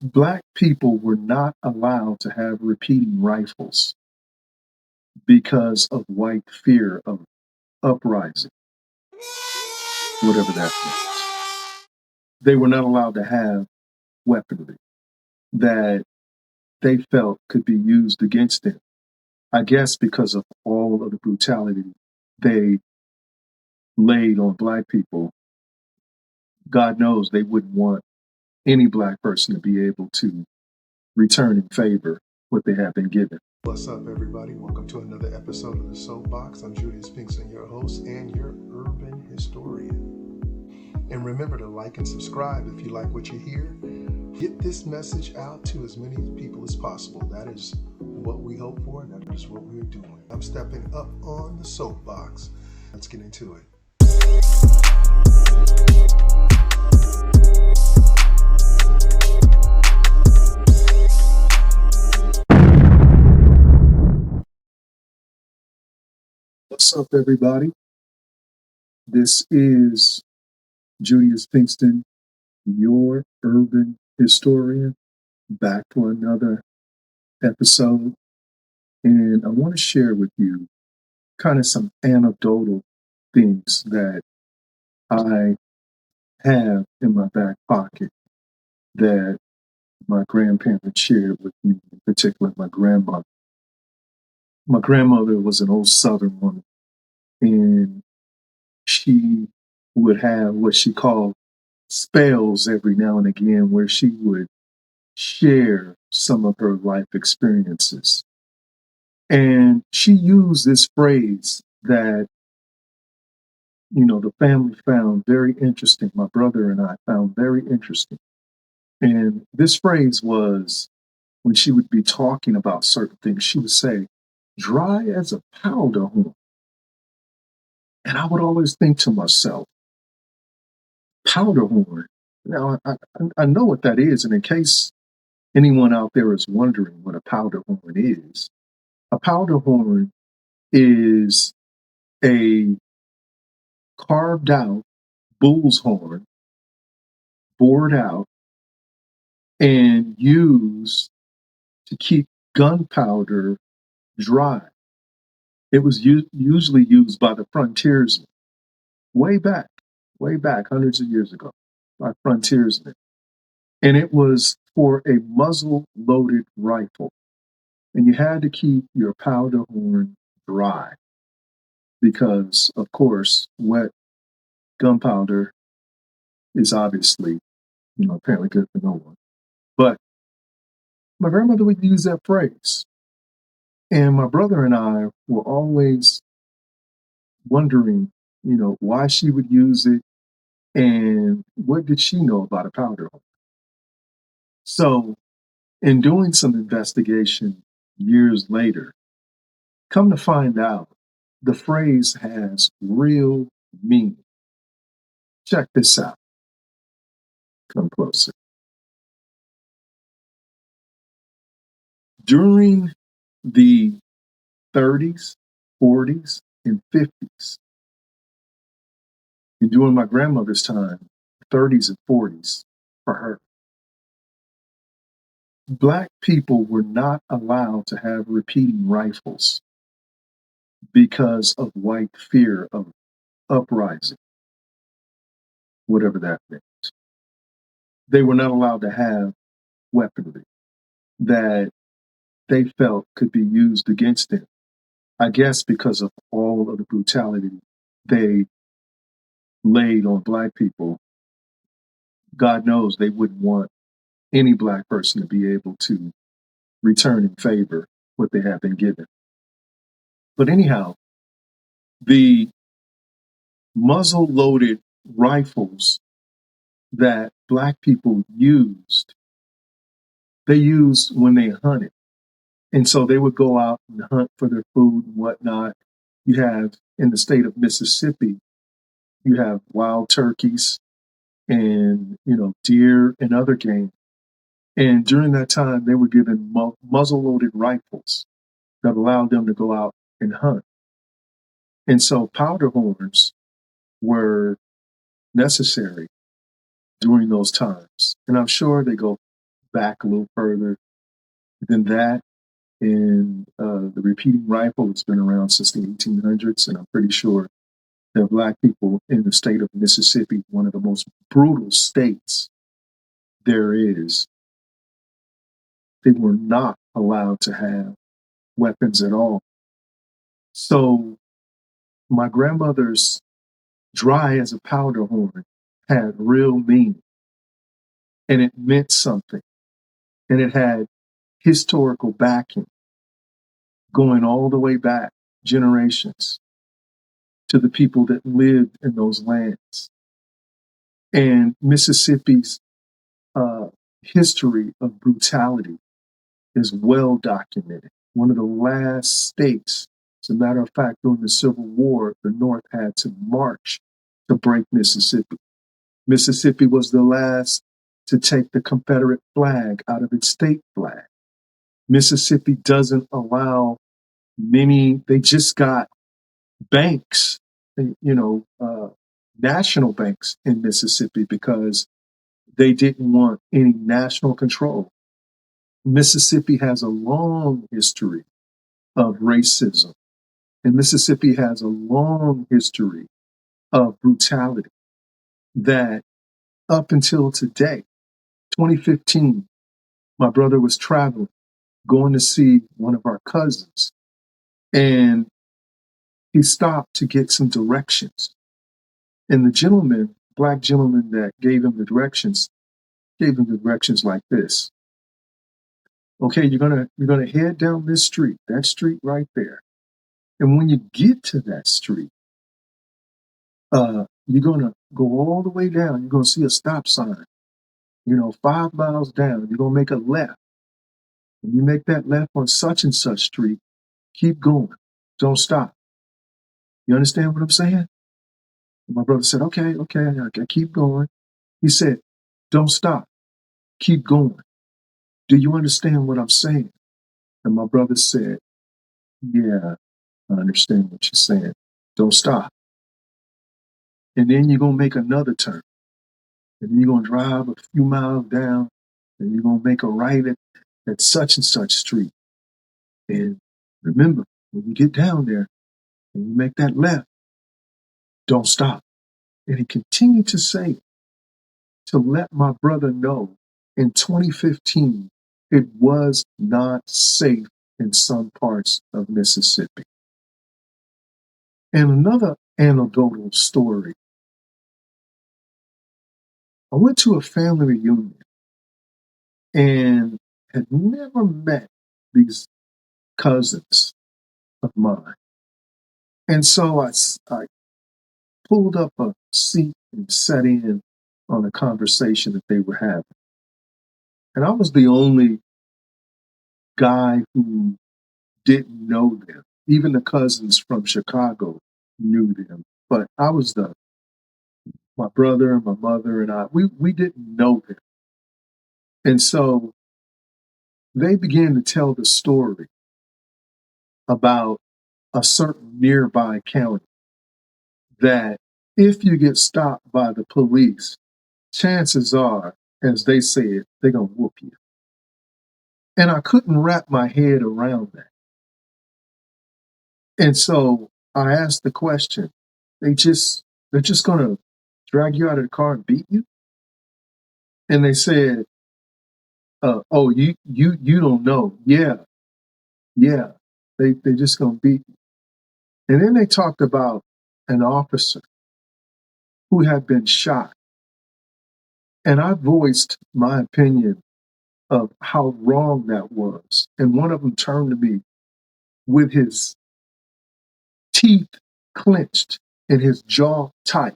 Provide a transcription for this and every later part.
Black people were not allowed to have repeating rifles because of white fear of uprising, whatever that means. They were not allowed to have weaponry that they felt could be used against them. I guess because of all of the brutality they laid on black people, God knows they wouldn't want any black person to be able to return in favor what they have been given. What's up, everybody? Welcome to another episode of the Soapbox. I'm Judius Pinkston, your host and your urban historian. And remember to like and subscribe if you like what you hear. Get this message out to as many people as possible. That is what we hope for, and that is what we're doing. I'm stepping up on the soapbox. Let's get into it. What's up, everybody? This is Judius Pinkston, your urban historian, back for another episode. And I want to share with you kind of some anecdotal things that I have in my back pocket that my grandparents shared with me, in particular my grandmother. My grandmother was an old Southern woman, and she would have what she called spells every now and again where she would share some of her life experiences. And she used this phrase that, the family found very interesting. My brother and I found very interesting. And this phrase was when she would be talking about certain things, she would say, dry as a powder horn. And I would always think to myself, powder horn. Now, I know what that is. And in case anyone out there is wondering what a powder horn is, a powder horn is a carved out bull's horn, bored out, and used to keep gunpowder dry. It was usually used by the frontiersmen way back, hundreds of years ago, by frontiersmen. And it was for a muzzle-loaded rifle. And you had to keep your powder horn dry because, of course, wet gunpowder is obviously, apparently good for no one. But my grandmother would use that phrase. And my brother and I were always wondering, why she would use it and what did she know about a powder horn. So, in doing some investigation years later, come to find out the phrase has real meaning. Check this out. Come closer. During the 30s, 40s, and 50s, and during my grandmother's time, 30s and 40s for her, Black people were not allowed to have repeating rifles because of white fear of uprising, whatever that means. They were not allowed to have weaponry that they felt could be used against them. I guess because of all of the brutality they laid on Black people, God knows they wouldn't want any Black person to be able to return in favor what they have been given. But anyhow, the muzzle-loaded rifles that Black people used, they used when they hunted. And so they would go out and hunt for their food and whatnot. You have, in the state of Mississippi, you have wild turkeys and, deer and other game. And during that time, they were given muzzle-loaded rifles that allowed them to go out and hunt. And so powder horns were necessary during those times. And I'm sure they go back a little further than that. And the repeating rifle has been around since the 1800s, and I'm pretty sure that Black people in the state of Mississippi, one of the most brutal states there is, they were not allowed to have weapons at all. So my grandmother's dry as a powder horn had real meaning, and it meant something, and it had historical backing going all the way back generations to the people that lived in those lands. And Mississippi's history of brutality is well documented. One of the last states, as a matter of fact, during the Civil War, the North had to march to break Mississippi. Mississippi was the last to take the Confederate flag out of its state flag. Mississippi doesn't allow many, they just got banks, national banks in Mississippi because they didn't want any national control. Mississippi has a long history of racism, and Mississippi has a long history of brutality that up until today, 2015, my brother was traveling, going to see one of our cousins, and he stopped to get some directions. And the gentleman, Black gentleman that gave him the directions like this. Okay, you're gonna head down this street, that street right there. And when you get to that street, you're gonna go all the way down. You're gonna see a stop sign. 5 miles down. You're gonna make a left. When you make that left on such and such street, keep going. Don't stop. You understand what I'm saying? And my brother said, okay, I keep going. He said, don't stop. Keep going. Do you understand what I'm saying? And my brother said, yeah, I understand what you're saying. Don't stop. And then you're going to make another turn. And then you're going to drive a few miles down. And you're going to make a right at such and such street. And remember, when you get down there and you make that left, don't stop. And he continued to say it to let my brother know in 2015, it was not safe in some parts of Mississippi. And another anecdotal story. I went to a family reunion and had never met these cousins of mine. And so I pulled up a seat and sat in on a conversation that they were having. And I was the only guy who didn't know them. Even the cousins from Chicago knew them. But my brother, my mother, and I, we didn't know them. And so they began to tell the story about a certain nearby county that if you get stopped by the police, chances are, as they said, they're going to whoop you. And I couldn't wrap my head around that. And so I asked the question, they're just going to drag you out of the car and beat you? And they said, oh, you don't know. Yeah. They just going to beat you. And then they talked about an officer who had been shot. And I voiced my opinion of how wrong that was. And one of them turned to me with his teeth clenched and his jaw tight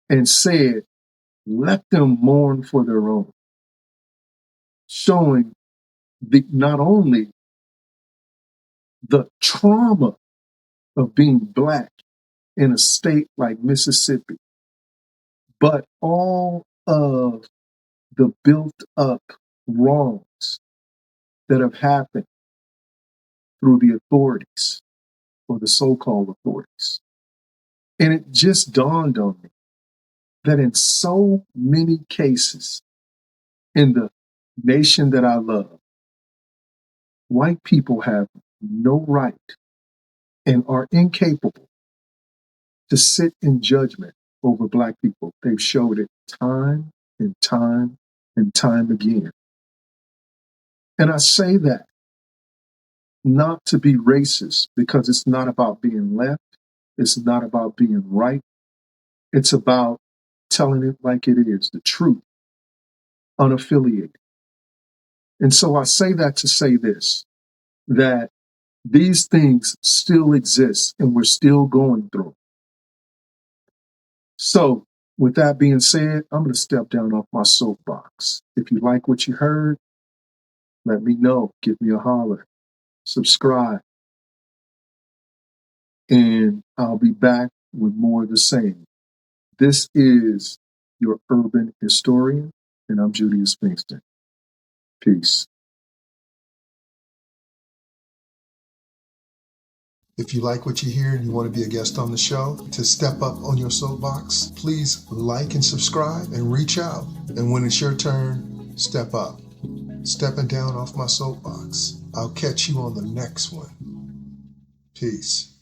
and said, let them mourn for their own, showing not only the trauma of being Black in a state like Mississippi, but all of the built up wrongs that have happened through the authorities or the so-called authorities. And it just dawned on me that in so many cases, in the nation that I love, white people have no right and are incapable to sit in judgment over black people. They've showed it time and time and time again. And I say that not to be racist, because it's not about being left. It's not about being right. It's about telling it like it is, the truth, unaffiliated. And so I say that to say this, that these things still exist and we're still going through. So with that being said, I'm going to step down off my soapbox. If you like what you heard, let me know. Give me a holler. Subscribe. And I'll be back with more of the same. This is your urban historian, and I'm Judius Pinkston. Peace. If you like what you hear and you want to be a guest on the show, to step up on your soapbox, please like and subscribe and reach out. And when it's your turn, step up. Stepping down off my soapbox. I'll catch you on the next one. Peace.